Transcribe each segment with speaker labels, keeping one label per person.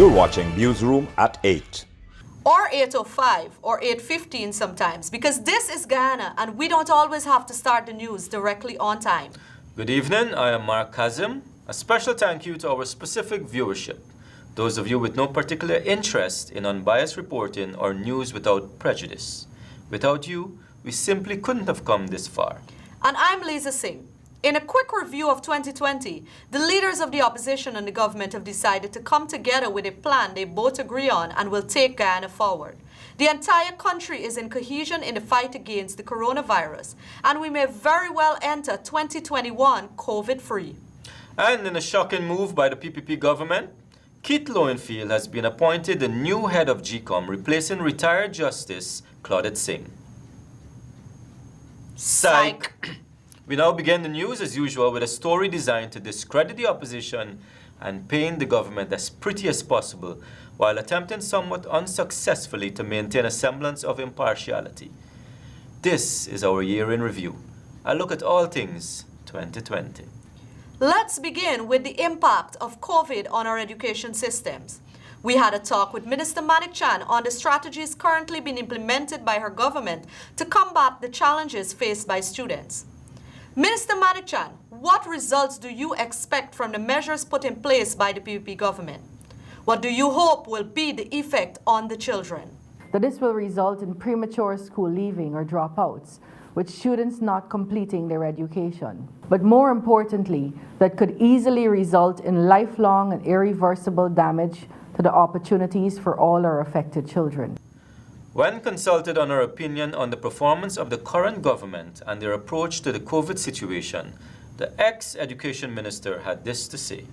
Speaker 1: You're watching Newsroom at 8.
Speaker 2: Or 8:05 or 8:15 sometimes, because this is Guyana and we don't always have to start the news directly on time.
Speaker 3: Good evening, I am Mark Kazim. A special thank you to our specific viewership, those of you with no particular interest in unbiased reporting or news without prejudice. Without you, we simply couldn't have come this far.
Speaker 2: And I'm Lisa Singh. In a quick review of 2020, the leaders of the opposition and the government have decided to come together with a plan they both agree on and will take Guyana forward. The entire country is in cohesion in the fight against the coronavirus, and we may very well enter 2021 COVID-free.
Speaker 3: And in a shocking move by the PPP government, Keith Lowenfield has been appointed the new head of GCOM, replacing retired Justice Claudette Singh. Psych! We now begin the news as usual with a story designed to discredit the opposition and paint the government as pretty as possible, while attempting somewhat unsuccessfully to maintain a semblance of impartiality. This is our year in review, a look at all things 2020.
Speaker 2: Let's begin with the impact of COVID on our education systems. We had a talk with Minister Manik Chan on the strategies currently being implemented by her government to combat the challenges faced by students. Minister Manik Chan, what results do you expect from the measures put in place by the PPP government? What do you hope will be the effect on the children?
Speaker 4: That this will result in premature school leaving or dropouts, with students not completing their education. But more importantly, that could easily result in lifelong and irreversible damage to the opportunities for all our affected children.
Speaker 3: When consulted on her opinion on the performance of the current government and their approach to the COVID situation, the ex-education minister had this to say.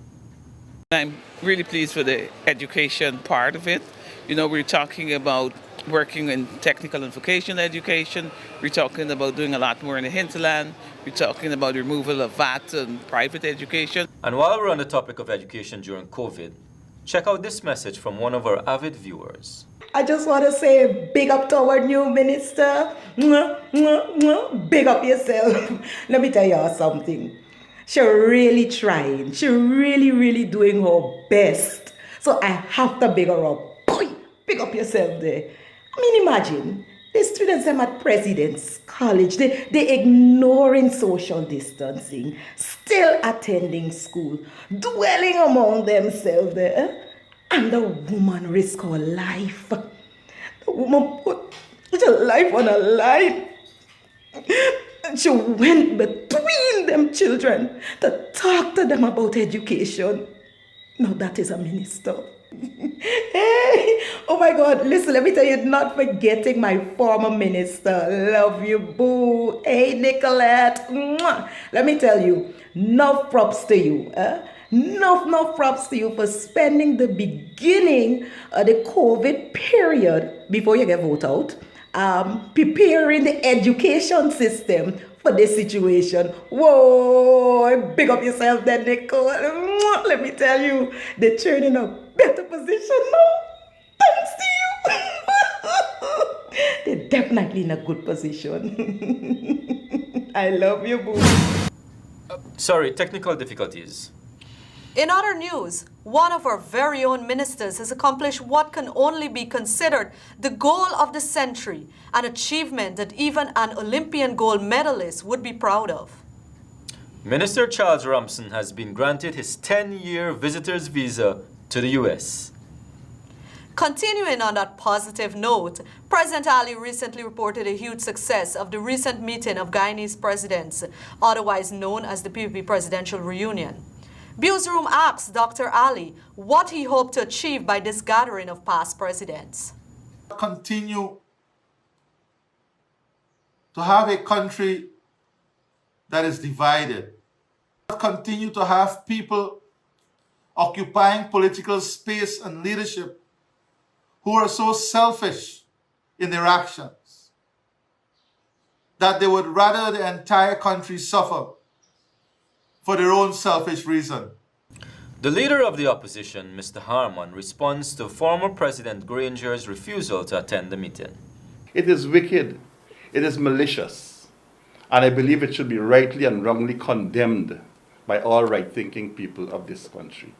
Speaker 5: I'm really pleased with the education part of it. You know, we're talking about working in technical and vocational education. We're talking about doing a lot more in the hinterland. We're talking about removal of VAT and private education.
Speaker 3: And while we're on the topic of education during COVID, check out this message from one of our avid viewers.
Speaker 6: I just want to say big up to our new minister. Big up yourself. Let me tell y'all something. She's really trying. She's really doing her best. So I have to big her up. Boy, big up yourself there. I mean, imagine the students at President's College, they ignoring social distancing, still attending school, dwelling among themselves there. And the woman risked her life. The woman put her life on a line. And she went between them children to talk to them about education. Now that is a minister. Hey, oh my God, listen, let me tell you, not forgetting my former minister. Love you, boo. Hey, Nicolette. Mwah. Let me tell you, enough props to you. Enough props to you for spending the beginning of the COVID period before you get voted out, preparing the education system for this situation. Whoa, big up yourself there, Nicole. Let me tell you, they're turning a better position now. Thanks to you. They're definitely in a good position. I love you, boo.
Speaker 3: Sorry, technical difficulties.
Speaker 2: In other news, one of our very own ministers has accomplished what can only be considered the goal of the century, an achievement that even an Olympian gold medalist would be proud of.
Speaker 3: Minister Charles Ramson has been granted his 10-year visitor's visa to the US.
Speaker 2: Continuing on that positive note, President Ali recently reported a huge success of the recent meeting of Guyanese presidents, otherwise known as the PPP Presidential Reunion. Newsroom asked Dr. Ali what he hoped to achieve by this gathering of past presidents.
Speaker 7: Continue to have a country that is divided. Continue to have people occupying political space and leadership who are so selfish in their actions that they would rather the entire country suffer for their own selfish reason.
Speaker 3: The leader of the opposition, Mr. Harman, responds to former President Granger's refusal to attend the meeting.
Speaker 8: It is wicked, it is malicious, and I believe it should be rightly and wrongly condemned by all right-thinking people of this country.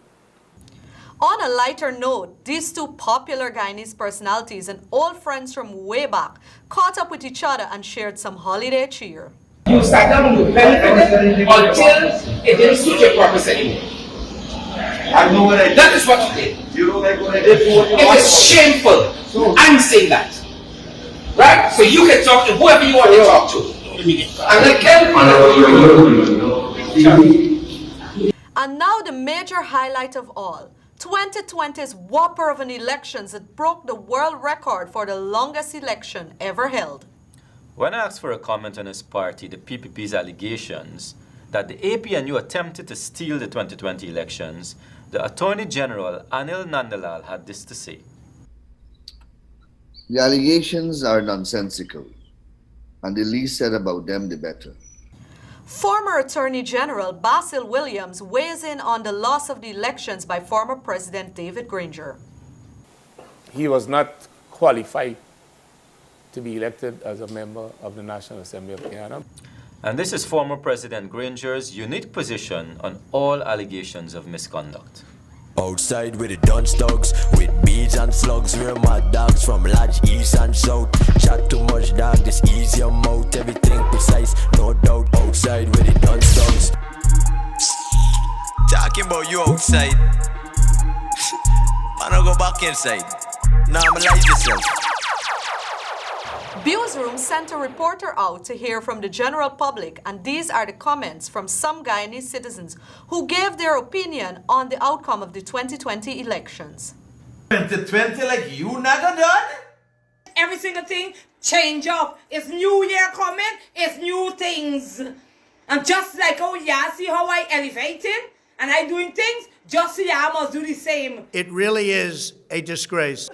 Speaker 2: On a lighter note, these two popular Guyanese personalities and old friends from way back caught up with each other and shared some holiday cheer.
Speaker 9: You sat down with benefit until it didn't suit your purpose anymore. I know what I did. That is what you did. You know like what I did? It is shameful. I'm saying that. Right? So you can talk to whoever you want to talk to. And let
Speaker 2: And now the major highlight of all, 2020's whopper of an elections that broke the world record for the longest election ever held.
Speaker 3: When asked for a comment on his party, the PPP's allegations that the APNU attempted to steal the 2020 elections, the Attorney General ANIL NANDLALL had this to say.
Speaker 10: The allegations are nonsensical, and the least said about them, the better.
Speaker 2: Former Attorney General Basil Williams weighs in on the loss of the elections by former President David Granger.
Speaker 11: He was not qualified to be elected as a member of the National Assembly of Guyana.
Speaker 3: And this is former President Granger's unique position on all allegations of misconduct.
Speaker 12: Outside with the dunce dogs, with beads and slugs, we're mad dogs from large east and south. Chat too much dog, this ease your mouth, everything precise, no doubt. Outside with the dunce dogs. Talking about you outside. Man, I'll go back inside. Normalize yourself.
Speaker 2: Newsroom sent a reporter out to hear from the general public, and these are the comments from some Guyanese citizens who gave their opinion on the outcome of the 2020 elections.
Speaker 13: 2020 like you never done?
Speaker 14: Every single thing change up. It's new year coming, it's new things. And just like how y'all see how I elevating and I doing things, just so y'all must do the same.
Speaker 13: It really is a disgrace.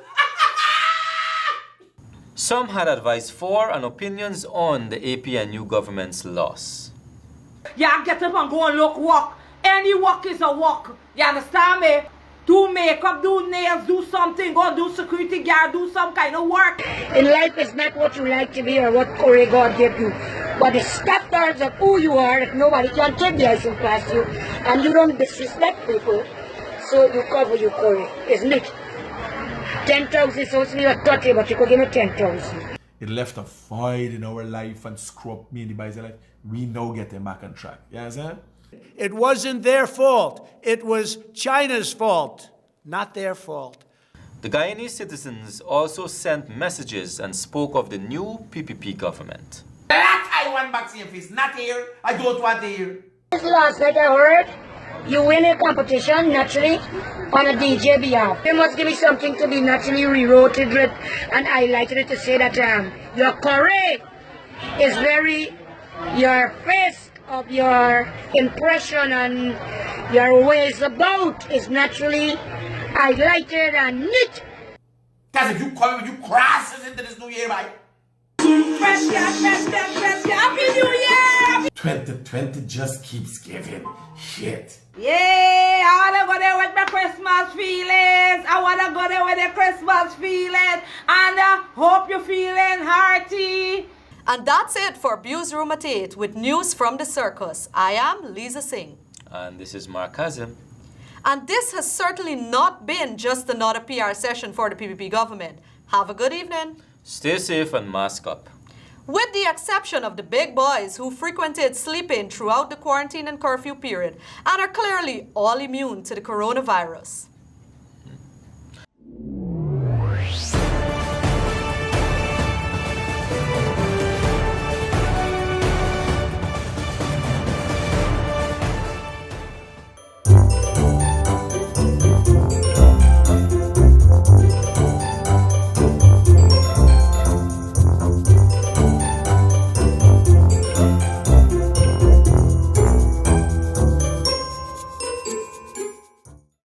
Speaker 3: Some had advice for and opinions on the APNU government's loss.
Speaker 14: Y'all get up and go and look walk. Any walk is a walk. You understand me? Do makeup, do nails, do something, go do security guard, do some kind of work.
Speaker 15: In life, it's not what you like to be or what Corey God gave you, but the standards of who you are. If nobody can take the license past you, and you don't disrespect people, so you cover your Corey, isn't it? 10,000 is supposed to be a 30, but you could give me 10,000.
Speaker 16: It left a void in our life and scrubbed me in the BASIL life. We now get them back on track. You understand?
Speaker 13: It wasn't their fault. It was China's fault, not their fault.
Speaker 3: The Guyanese citizens also sent messages and spoke of the new PPP government.
Speaker 13: That I want vaccine fees, not here. I don't want to hear.
Speaker 15: Last night I heard you win a competition naturally on a DJ behalf. You must give me something to be naturally rewrote it with and highlighted it to say that your Corey is very, your face of your impression and your ways about is naturally highlighted and neat.
Speaker 13: Because if you come with you crosses into this new year, right?
Speaker 14: Fresh Happy New Year!
Speaker 16: 2020 just keeps giving shit.
Speaker 14: Yeah, I wanna go there with my Christmas feelings. I wanna go there with the Christmas feeling. And hope you're feeling hearty.
Speaker 2: And that's it for Newsroom at 8 with news from the Circus. I am Lisa Singh.
Speaker 3: And this is Mark Hazim.
Speaker 2: And this has certainly not been just another PR session for the PPP government. Have a good evening.
Speaker 3: Stay safe and mask up.
Speaker 2: With the exception of the big boys who frequented sleep-in throughout the quarantine and curfew period and are clearly all immune to the coronavirus.